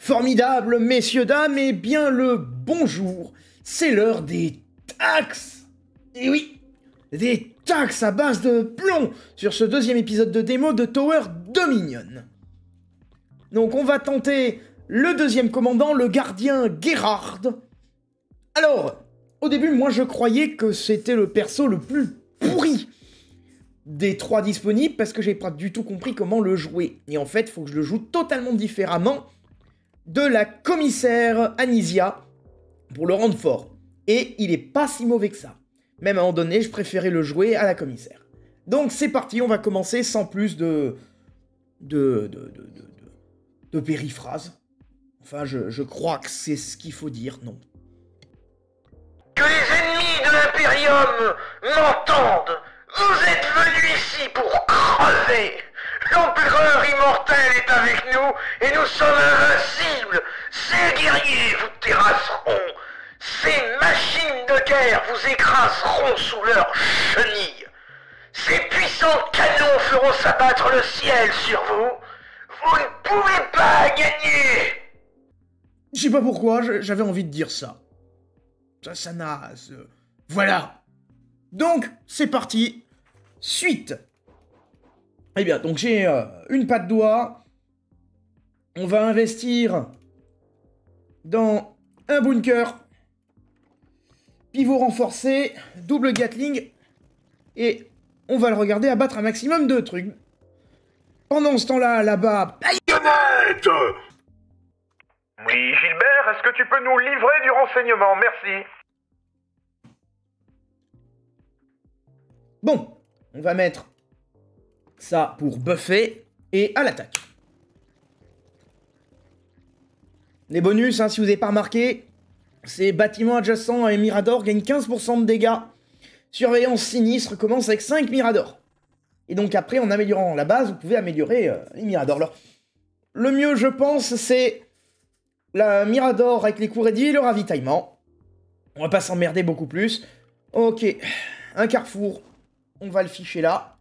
Formidable, messieurs, dames, et bien le bonjour. C'est l'heure des taxes. Et oui, des taxes à base de plomb sur ce deuxième épisode de démo de Tower Dominion. Donc on va tenter le deuxième commandant, le gardien Gerard. Alors, au début, moi je croyais que c'était le perso le plus pourri des trois disponibles parce que j'ai pas du tout compris comment le jouer. Et en fait, il faut que je le joue totalement différemment de la commissaire Anisia pour le rendre fort. Et il est pas si mauvais que ça. Même à un moment donné, je préférais le jouer à la commissaire. Donc c'est parti, on va commencer sans plus de périphrases. Enfin, je crois que c'est ce qu'il faut dire, non. Que les ennemis de l'Imperium m'entendent. Vous êtes venus ici pour crever. L'Empereur immortel est avec nous et nous sommes invincibles. Ces guerriers vous terrasseront. Ces machines de guerre vous écraseront sous leurs chenilles. Ces puissants canons feront s'abattre le ciel sur vous. Vous ne pouvez pas gagner. Je sais pas pourquoi, j'avais envie de dire ça. Ça naze. Voilà. Donc, c'est parti. Suite. Eh bien, donc j'ai une patte d'oie. On va investir dans un bunker. Pivot renforcé, double Gatling. Et on va le regarder abattre un maximum de trucs. Pendant ce temps-là, là-bas... Baïonnette! Oui, Gilbert, est-ce que tu peux nous livrer du renseignement? Merci. Bon, on va mettre ça pour buffer et à l'attaque. Les bonus, hein, si vous n'avez pas remarqué, ces bâtiments adjacents à un Mirador gagnent 15% de dégâts. Surveillance sinistre commence avec 5 Miradors. Et donc après, en améliorant la base, vous pouvez améliorer les Miradors. Alors, le mieux, je pense, c'est la Mirador avec les cours réduits et le ravitaillement. On va pas s'emmerder beaucoup plus. Ok, un carrefour. On va le ficher là.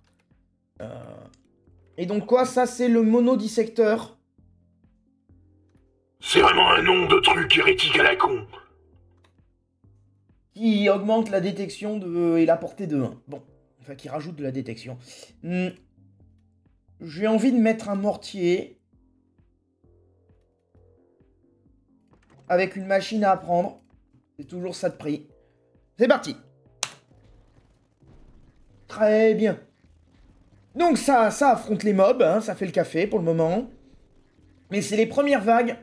Et donc quoi, ça c'est le monodissecteur. C'est vraiment un nom de truc hérétique à la con. Qui augmente la détection et la portée de 1. Bon, enfin qui rajoute de la détection. J'ai envie de mettre un mortier. Avec une machine à apprendre. C'est toujours ça de prix. C'est parti. Très bien. Donc ça affronte les mobs, hein, ça fait le café pour le moment. Mais c'est les premières vagues.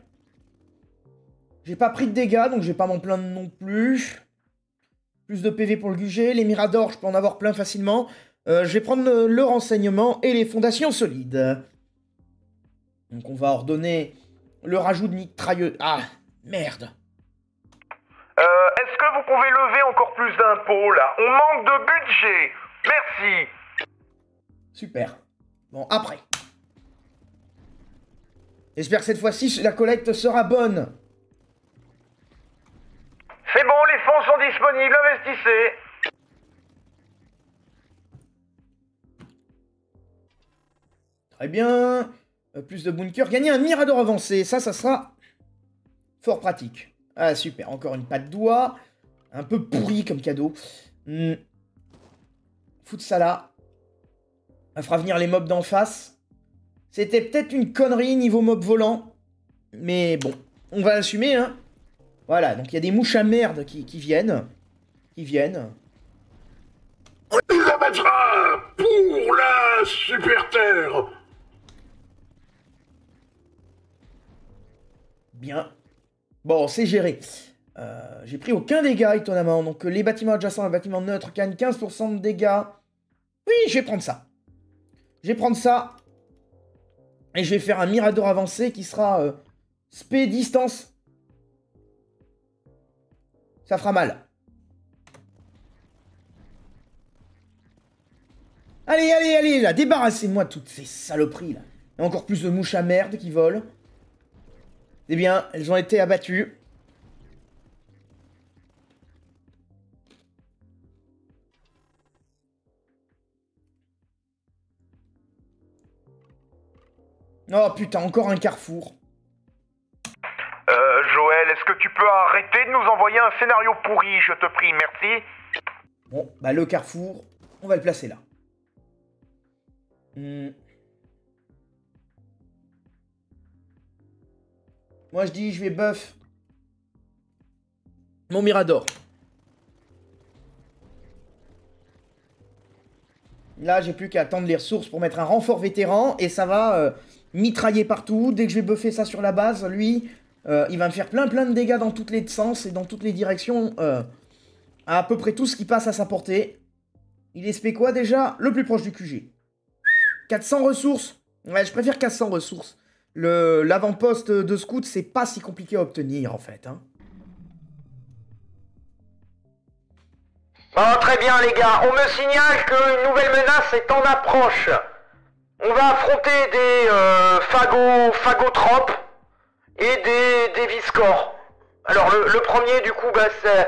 J'ai pas pris de dégâts, donc je vais pas m'en plaindre non plus. Plus de PV pour le QG. Les Miradors, je peux en avoir plein facilement. Je vais prendre le renseignement et les fondations solides. Donc on va ordonner le rajout de mitrailleuses. Ah, merde. Est-ce que vous pouvez lever encore plus d'impôts, là? On manque de budget. Merci. Super. Bon, après. J'espère que cette fois-ci, la collecte sera bonne. C'est bon, les fonds sont disponibles, investissez. Très bien. Plus de bunkers. Gagner un Mirador avancé. Ça sera fort pratique. Ah, super. Encore une patte d'oie. Un peu pourri comme cadeau. Foutre ça là. Ça fera venir les mobs d'en face. C'était peut-être une connerie niveau mob volant. Mais bon, on va assumer, hein. Voilà, donc il y a des mouches à merde qui viennent. On les abattra pour la Super Terre. Bien. Bon, c'est géré. J'ai pris aucun dégât, étonnamment. Donc les bâtiments adjacents, les bâtiments neutres gagnent 15% de dégâts. Oui, je vais prendre ça. Et je vais faire un Mirador avancé qui sera spé distance. Ça fera mal. Allez, là, débarrassez-moi de toutes ces saloperies, là. Il y a encore plus de mouches à merde qui volent. Eh bien, elles ont été abattues. Oh putain, encore un carrefour. Est-ce que tu peux arrêter de nous envoyer un scénario pourri, je te prie, merci? Bon, bah le carrefour, on va le placer là. Moi je dis, je vais buff mon Mirador. Là, j'ai plus qu'à attendre les ressources pour mettre un renfort vétéran et ça va mitrailler partout. Dès que je vais buffer ça sur la base, lui, il va me faire plein de dégâts dans tous les sens et dans toutes les directions. À peu près tout ce qui passe à sa portée. Il est spé quoi déjà? Le plus proche du QG. 400 ressources. Ouais, je préfère 400 ressources. L'avant-poste de scout, c'est pas si compliqué à obtenir en fait. Hein. Oh, très bien les gars, on me signale qu'une nouvelle menace est en approche. On va affronter des phagotropes et des viscores. Alors le premier du coup, bah c'est...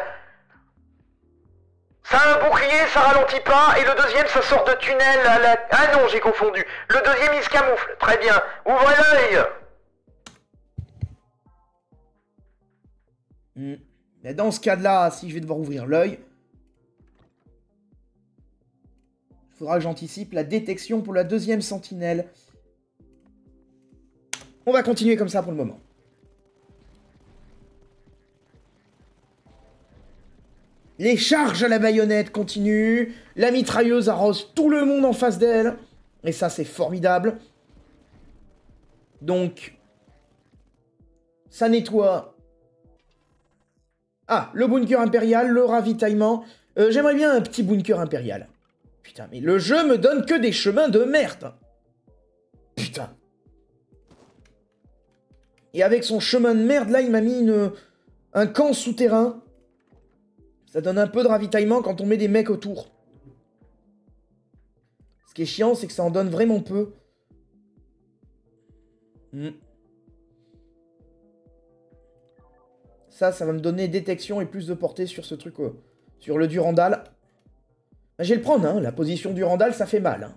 Ça a un bouclier, ça ralentit pas, et le deuxième ça sort de tunnel à la... Ah non, j'ai confondu. Le deuxième il se camoufle, très bien. Ouvrez l'œil. Mais dans ce cas-là, si je vais devoir ouvrir l'œil, il faudra que j'anticipe la détection pour la deuxième sentinelle. On va continuer comme ça pour le moment. Les charges à la baïonnette continuent. La mitrailleuse arrose tout le monde en face d'elle. Et ça, c'est formidable. Donc, ça nettoie. Ah, le bunker impérial, le ravitaillement. J'aimerais bien un petit bunker impérial. Putain, mais le jeu me donne que des chemins de merde. Putain. Et avec son chemin de merde, là, il m'a mis un camp souterrain. Ça donne un peu de ravitaillement quand on met des mecs autour. Ce qui est chiant, c'est que ça en donne vraiment peu. Ça va me donner détection et plus de portée sur ce truc, sur le Durandal. Je vais le prendre, hein. La position Durandal, ça fait mal. Hein.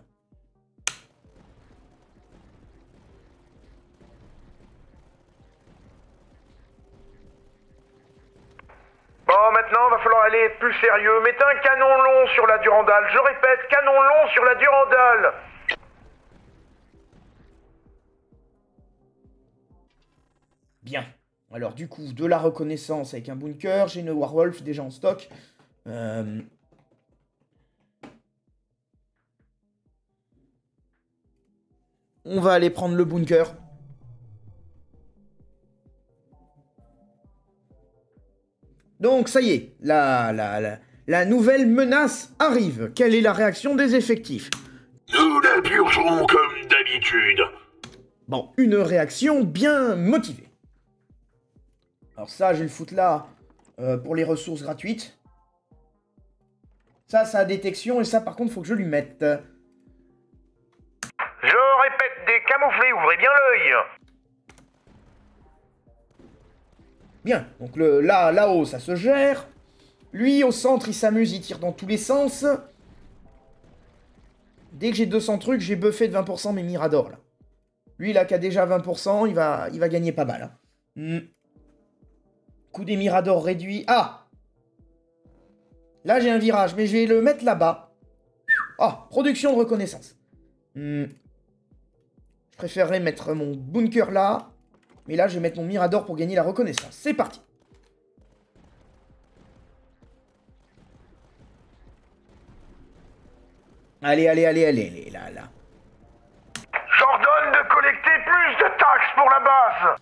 Bon, maintenant, va falloir aller plus sérieux. Mettez un canon long sur la Durandal. Je répète, canon long sur la Durandal. Bien. Alors, du coup, de la reconnaissance avec un bunker. J'ai une Warwolf déjà en stock. On va aller prendre le bunker. Donc, ça y est, la nouvelle menace arrive. Quelle est la réaction des effectifs? Nous la purgerons comme d'habitude. Bon, une réaction bien motivée. Alors ça, je vais le foutre là pour les ressources gratuites. Ça a détection et ça, par contre, faut que je lui mette. Je répète, des camouflés, ouvrez bien l'œil. Bien, donc là-haut, ça se gère. Lui, au centre, il s'amuse, il tire dans tous les sens. Dès que j'ai 200 trucs, j'ai buffé de 20% mes Miradors, là. Lui, là, qui a déjà 20%, il va gagner pas mal. Hein. Coup des Miradors réduit. Ah! Là, j'ai un virage, mais je vais le mettre là-bas. Ah, production de reconnaissance. Je préférerais mettre mon bunker là. Mais là, je vais mettre mon Mirador pour gagner la reconnaissance. C'est parti. Allez, là. J'ordonne de collecter plus de taxes pour la base.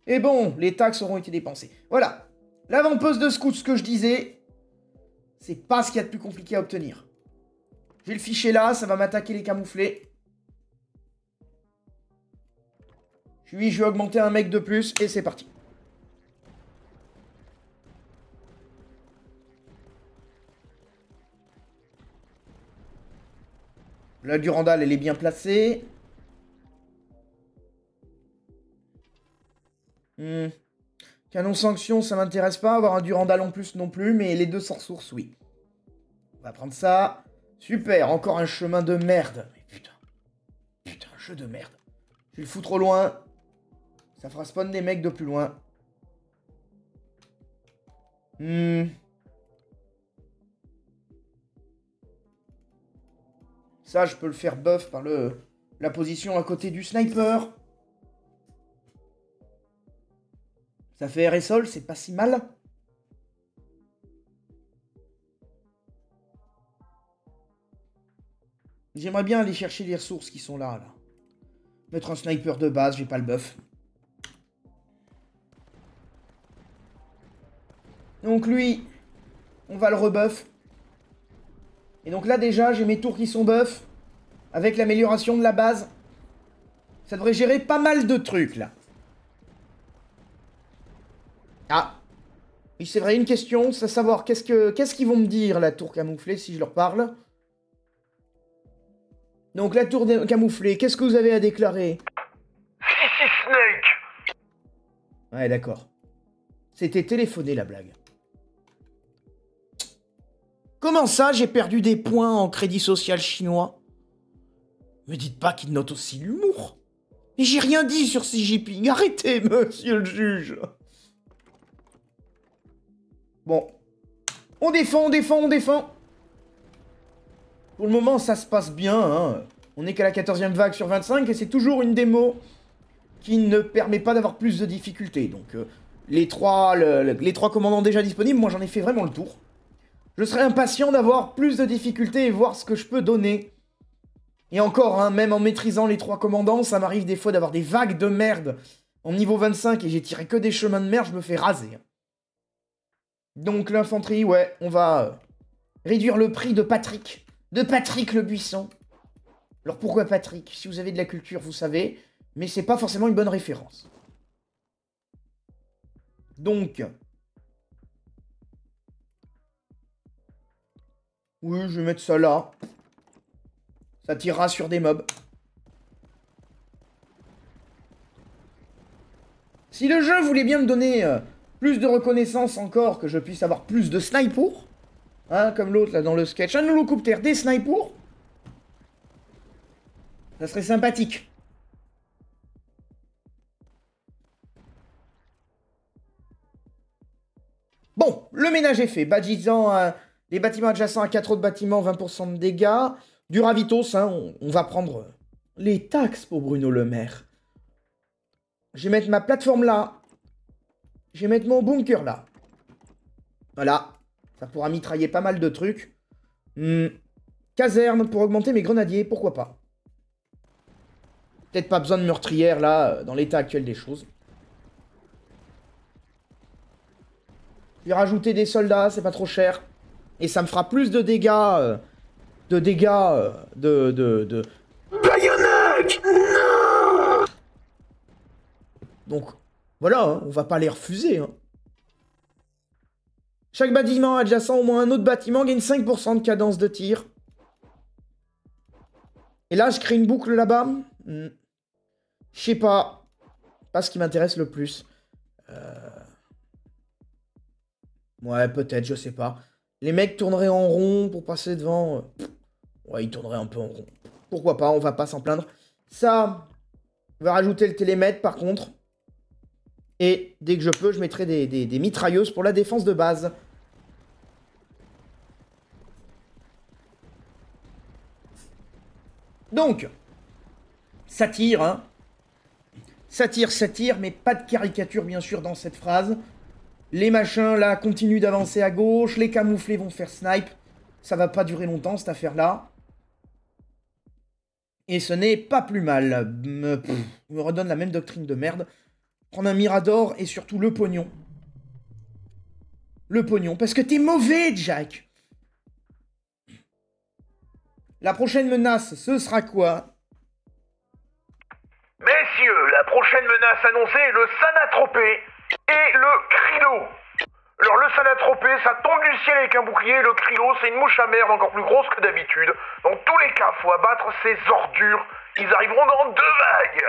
Et bon, les taxes auront été dépensées. Voilà. L'avant-poste de scout, ce que je disais, c'est pas ce qu'il y a de plus compliqué à obtenir. Je vais le ficher là, ça va m'attaquer les camouflés. Je vais augmenter un mec de plus et c'est parti. La Durandal, elle est bien placée. Canon sanction, ça m'intéresse pas. Avoir un Durandal en plus non plus, mais les 200 ressources, oui. On va prendre ça. Super, encore un chemin de merde. Mais putain. Putain, jeu de merde. Je vais le foutre au loin. Ça fera spawn des mecs de plus loin. Ça, je peux le faire buff par la position à côté du sniper. Ça fait air et sol, c'est pas si mal. J'aimerais bien aller chercher les ressources qui sont là. Mettre un sniper de base, j'ai pas le buff. Donc lui, on va le rebuff. Et donc là déjà, j'ai mes tours qui sont buff. Avec l'amélioration de la base. Ça devrait gérer pas mal de trucs là. Ah. Oui, c'est vrai, une question, c'est à savoir qu'est-ce qu'ils vont me dire, la tour camouflée, si je leur parle. Donc la tour camouflée, qu'est-ce que vous avez à déclarer? Sissy Snake. Ouais, d'accord. C'était téléphoné, la blague. Comment ça, j'ai perdu des points en crédit social chinois? Me dites pas qu'il note aussi l'humour. Mais j'ai rien dit sur Xi Jinping. Arrêtez, monsieur le juge. Bon. On défend, on défend, on défend. Pour le moment, ça se passe bien. Hein. On n'est qu'à la 14e vague sur 25 et c'est toujours une démo qui ne permet pas d'avoir plus de difficultés. Donc, les trois commandants déjà disponibles, moi j'en ai fait vraiment le tour. Je serais impatient d'avoir plus de difficultés et voir ce que je peux donner. Et encore, hein, même en maîtrisant les 3 commandants, ça m'arrive des fois d'avoir des vagues de merde en niveau 25 et j'ai tiré que des chemins de merde, je me fais raser. Donc l'infanterie, ouais, on va réduire le prix de Patrick. De Patrick le Buisson. Alors pourquoi Patrick? Si vous avez de la culture, vous savez, mais c'est pas forcément une bonne référence. Donc... oui, je vais mettre ça là. Ça tirera sur des mobs. Si le jeu voulait bien me donner plus de reconnaissance encore, que je puisse avoir plus de snipers, hein, comme l'autre là dans le sketch, un holocoptère, des snipers, ça serait sympathique. Bon, le ménage est fait. Badgisant les bâtiments adjacents à 4 autres bâtiments, 20% de dégâts. Du ravitos, hein, on va prendre les taxes pour Bruno Le Maire. Je vais mettre ma plateforme là. Je vais mettre mon bunker là. Voilà. Ça pourra mitrailler pas mal de trucs. Caserne pour augmenter mes grenadiers, pourquoi pas. Peut-être pas besoin de meurtrière là, dans l'état actuel des choses. Je vais rajouter des soldats, c'est pas trop cher. Et ça me fera plus de dégâts... Baïonnette! Non! Donc, voilà, hein, on va pas les refuser. Hein. Chaque bâtiment adjacent au moins un autre bâtiment gagne 5% de cadence de tir. Et là, je crée une boucle là-bas. Je sais pas. Pas ce qui m'intéresse le plus. Ouais, peut-être, je sais pas. Les mecs tourneraient en rond pour passer devant. Ouais, ils tourneraient un peu en rond. Pourquoi pas, on va pas s'en plaindre. Ça, on va rajouter le télémètre par contre. Et dès que je peux, je mettrai des mitrailleuses pour la défense de base. Donc, ça tire, hein. Ça tire, mais pas de caricature bien sûr dans cette phrase. Les machins là continuent d'avancer à gauche, les camouflés vont faire snipe. Ça va pas durer longtemps cette affaire-là. Et ce n'est pas plus mal. Me redonne la même doctrine de merde. Prendre un Mirador et surtout le pognon. Le pognon, parce que t'es mauvais, Jack. La prochaine menace, ce sera quoi? Messieurs, la prochaine menace annoncée est le Sanatropé et le Krilo. Alors le Sanatropé, ça tombe du ciel avec un bouclier, le Krilo, c'est une mouche à merde encore plus grosse que d'habitude. Dans tous les cas, faut abattre ces ordures. Ils arriveront dans 2 vagues.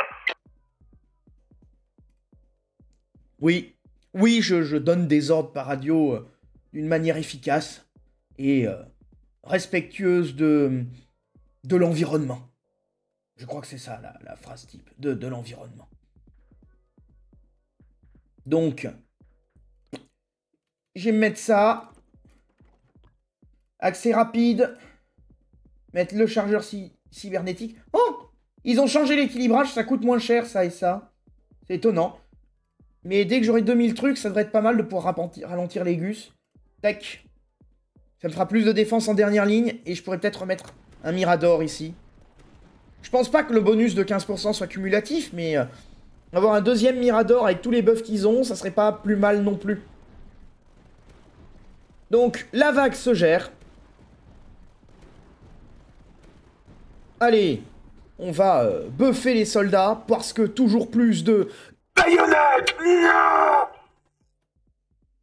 Oui, oui, je donne des ordres par radio d'une manière efficace et respectueuse de l'environnement. Je crois que c'est ça la phrase type, de l'environnement. Donc, je vais me mettre ça. Accès rapide. Mettre le chargeur cybernétique. Oh! Ils ont changé l'équilibrage, ça coûte moins cher, ça et ça. C'est étonnant. Mais dès que j'aurai 2000 trucs, ça devrait être pas mal de pouvoir ralentir les gus. Tac. Ça me fera plus de défense en dernière ligne. Et je pourrais peut-être remettre un Mirador ici. Je pense pas que le bonus de 15% soit cumulatif, mais avoir un deuxième Mirador avec tous les buffs qu'ils ont, ça serait pas plus mal non plus. Donc, la vague se gère. Allez, on va buffer les soldats, parce que toujours plus de... Baïonnette, non!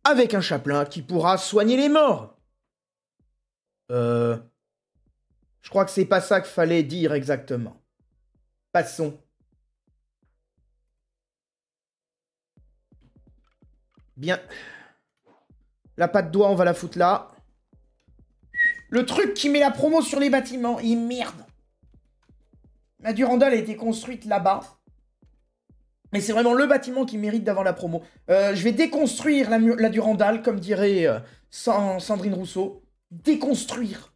Avec un chapelain qui pourra soigner les morts. Je crois que c'est pas ça qu'il fallait dire exactement. Passons. Bien. La patte d'oie, on va la foutre là. Le truc qui met la promo sur les bâtiments. Et merde. La Durandal a été construite là-bas. Mais c'est vraiment le bâtiment qui mérite d'avoir la promo. Je vais déconstruire la Durandal, comme dirait Sandrine Rousseau. Déconstruire.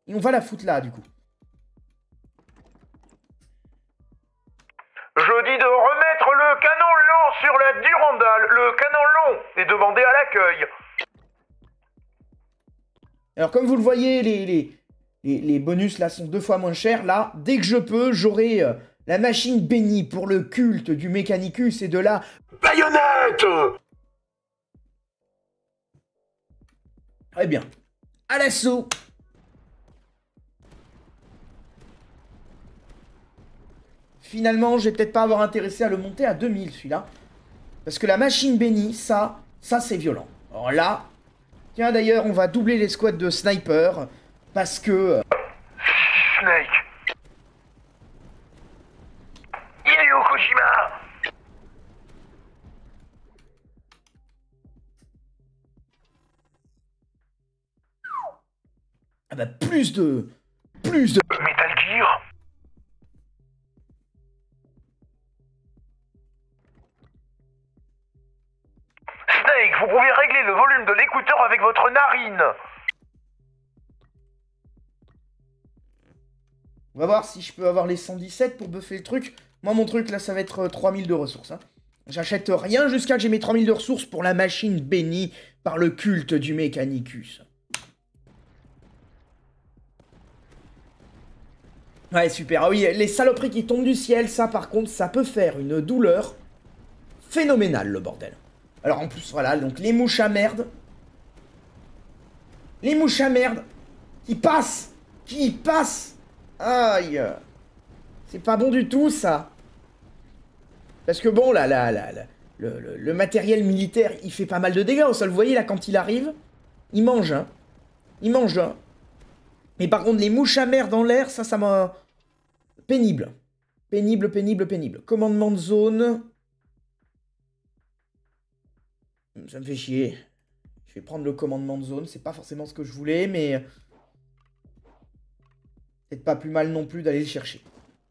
Et on va la foutre là, du coup. Je dis de remettre le canon lent sur la Durandal, le canon long, et demander à l'accueil. Alors, comme vous le voyez, les bonus, là, sont 2 fois moins chers. Là, dès que je peux, j'aurai la machine bénie pour le culte du Mechanicus et de la... Baïonnette! Très bien. À l'assaut. Finalement, je vais peut-être pas avoir intéressé à le monter à 2000, celui-là. Parce que la machine bénie, ça c'est violent. Alors là... Tiens, d'ailleurs, on va doubler les squads de sniper. Parce que... Snake. Hideo Kojima. Ah bah, plus de... Metal Gear. Snake, vous pouvez régler le volume de l'écouteur avec votre narine. On va voir si je peux avoir les 117 pour buffer le truc. Moi, mon truc, là, ça va être 3000 de ressources. Hein. J'achète rien jusqu'à que j'ai mes 3000 de ressources pour la machine bénie par le culte du Mechanicus. Ouais, super. Ah oui, les saloperies qui tombent du ciel, ça, par contre, ça peut faire une douleur phénoménale, le bordel. Alors, en plus, voilà, donc les mouches à merde. Les mouches à merde qui passent. Aïe. C'est pas bon du tout, ça. Parce que bon, là, le matériel militaire, il fait pas mal de dégâts au sol. Vous voyez, là, quand il arrive, il mange, hein. Il mange, hein. Mais par contre, les mouches à merde dans l'air, ça m'a... Pénible. Pénible. Commandement de zone. Ça me fait chier. Je vais prendre le commandement de zone. C'est pas forcément ce que je voulais, mais... C'est pas plus mal non plus d'aller le chercher.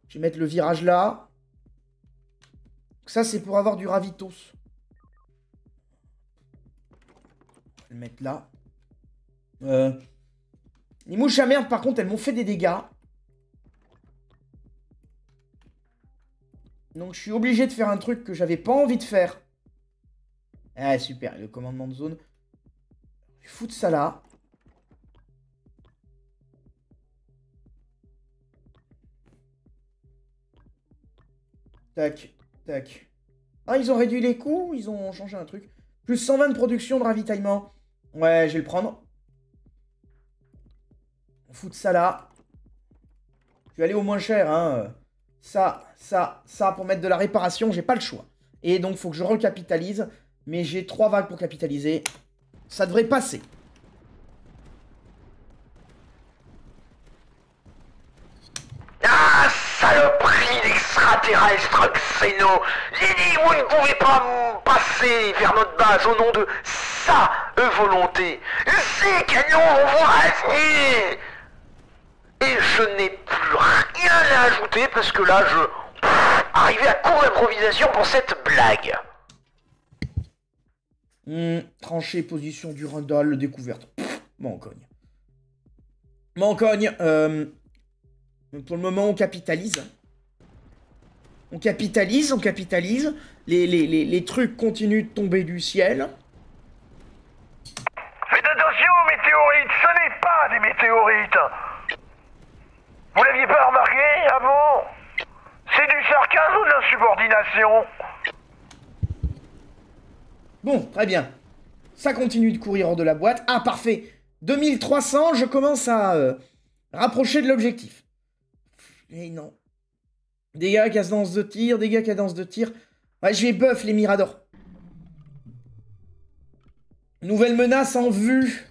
Je vais mettre le virage là. Ça, c'est pour avoir du ravitos. Je vais le mettre là. Les mouches à merde, par contre, elles m'ont fait des dégâts. Donc, je suis obligé de faire un truc que j'avais pas envie de faire. Ah, super, le commandement de zone. Je vais foutre ça là. Tac. Ah, ils ont réduit les coûts, ils ont changé un truc. Plus 120 de production de ravitaillement. Ouais, je vais le prendre. On fout ça là. Je vais aller au moins cher, hein. Ça, pour mettre de la réparation, j'ai pas le choix. Et donc, faut que je recapitalise. Mais j'ai 3 vagues pour capitaliser. Ça devrait passer. Ah, saloperie d'extraterrestres xéno! J'ai dit, vous ne pouvez pas passer vers notre base au nom de sa volonté. Ces canons vont vous raser! Et je n'ai plus rien à ajouter parce que là, arrivé à court d'improvisation pour cette blague. Tranchée, position du Rundal, découverte. M'en cogne. Pour le moment, on capitalise. On capitalise. Les trucs continuent de tomber du ciel. Faites attention aux météorites, ce n'est pas des météorites. Vous l'aviez pas remarqué avant? C'est du sarcasme ou de l'insubordination? Bon, très bien. Ça continue de courir hors de la boîte. Ah, parfait. 2300, je commence à rapprocher de l'objectif. Et non. Dégâts, cadence de tir, Ouais, je vais buff les miradors. Nouvelle menace en vue.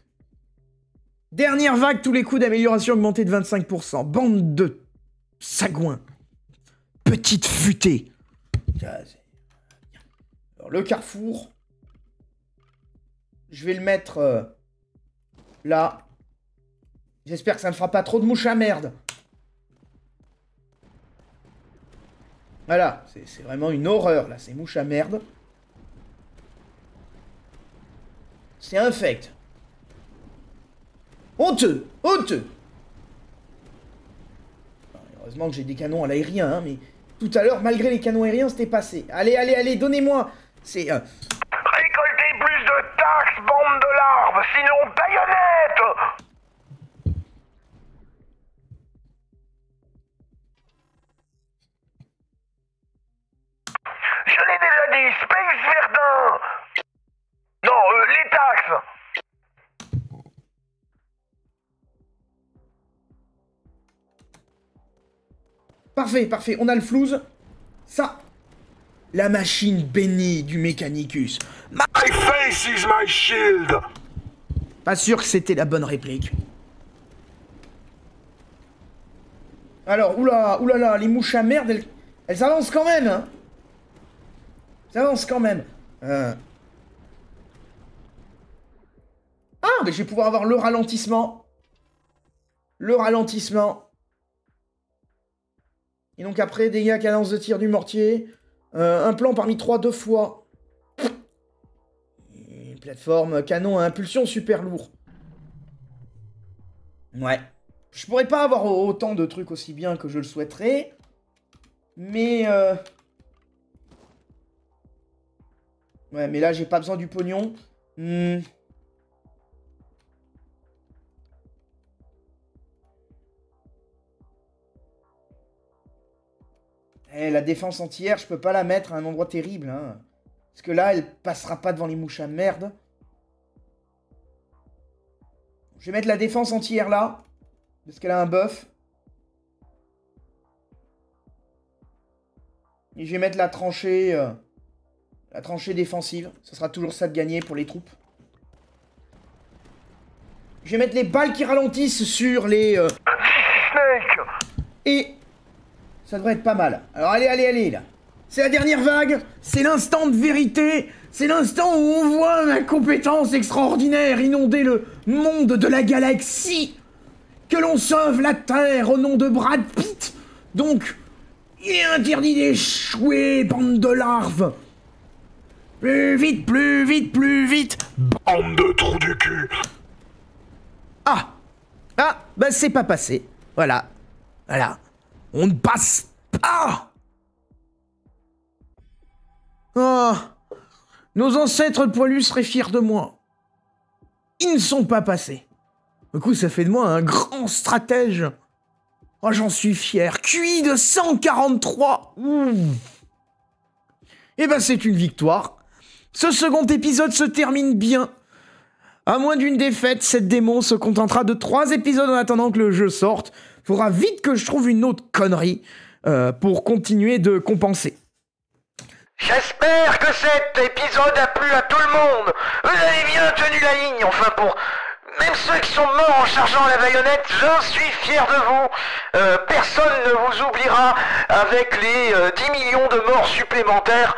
Dernière vague, tous les coups d'amélioration augmentés de 25%. Bande de sagouins. Petite futée. Alors, le carrefour. Je vais le mettre là. J'espère que ça ne fera pas trop de mouches à merde. Voilà, c'est vraiment une horreur là, ces mouches à merde. C'est infect. Honteux. Heureusement que j'ai des canons à l'aérien, hein, mais tout à l'heure, malgré les canons aériens, c'était passé. Allez, donnez-moi. C'est... Récoltez plus de taxes, bande de larves, sinon baïonnette! Je l'ai déjà dit, Space Verdun! Non, les taxes! Parfait, on a le flouze. Ça, la machine bénie du Mechanicus. My face is my shield. Pas sûr que c'était la bonne réplique. Alors, oulala, les mouches à merde, elles avancent quand même, hein. Elles avancent quand même. Ah, mais je vais pouvoir avoir le ralentissement. Et donc après, dégâts, cadence de tir du mortier. Un plan parmi 3, 2 fois. Et plateforme, canon à impulsion super lourd. Ouais. Je pourrais pas avoir autant de trucs aussi bien que je le souhaiterais. Mais... Ouais, mais là, j'ai pas besoin du pognon. La défense anti-air, je peux pas la mettre à un endroit terrible, hein. Parce que là, elle passera pas devant les mouches à merde. Je vais mettre la défense anti-air là. Parce qu'elle a un buff. Et je vais mettre la tranchée défensive. Ça sera toujours ça de gagner pour les troupes. Je vais mettre les balles qui ralentissent sur les... Snake! Et... ça devrait être pas mal. Alors allez, là. C'est la dernière vague. C'est l'instant de vérité. C'est l'instant où on voit ma compétence extraordinaire inonder le monde de la galaxie. Que l'on sauve la Terre au nom de Brad Pitt. Donc, il est interdit d'échouer, bande de larves. Plus vite. Bande de trous du cul. Ah, bah c'est pas passé. Voilà. On ne passe pas. Oh, nos ancêtres poilus seraient fiers de moi. Ils ne sont pas passés. Du coup, ça fait de moi un grand stratège. Oh, j'en suis fier. QI de 143. Eh ben, c'est une victoire. Ce second épisode se termine bien. À moins d'une défaite, cette démon se contentera de 3 épisodes en attendant que le jeu sorte. Faudra vite que je trouve une autre connerie pour continuer de compenser. J'espère que cet épisode a plu à tout le monde. Vous avez bien tenu la ligne, enfin pour... Même ceux qui sont morts en chargeant la baïonnette, je suis fier de vous. Personne ne vous oubliera avec les 10 millions de morts supplémentaires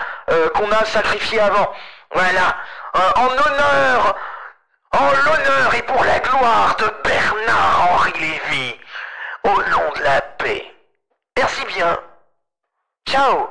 qu'on a sacrifiés avant. Voilà. En l'honneur et pour la gloire de Bernard-Henri Lévy. Au nom de la paix. Merci bien. Ciao.